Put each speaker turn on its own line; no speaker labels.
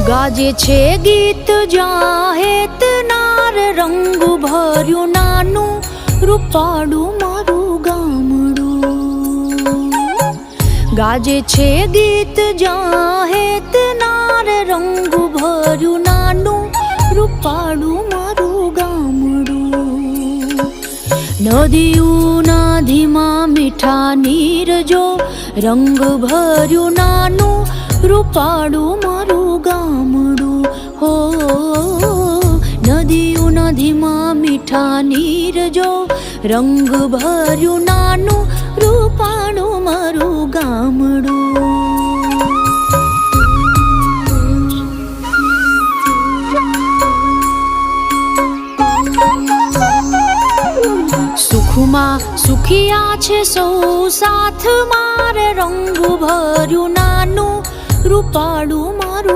ગાજે છે ગીત જાહેત નાર રંગ ભર્યું નાનું રૂપાળું મારું ગામડું. ગાજે છે ગીત જાહેત નાર રંગ ભર્યું નાનું રૂપાળું મારું ગામડું. નદીઓના ધીમા મીઠા નીર જો રંગ ભર્યું નાનું રૂપાળું મારું ગામડું. હો નદીઓના ધીમા મીઠા નીર જો રંગ ભર્યું નાનું રૂપાળું મારું ગામડું. સુખમાં સુખિયા છે સૌ સાથ મારે રંગ ભર્યું નાનું રૂપાળું મારું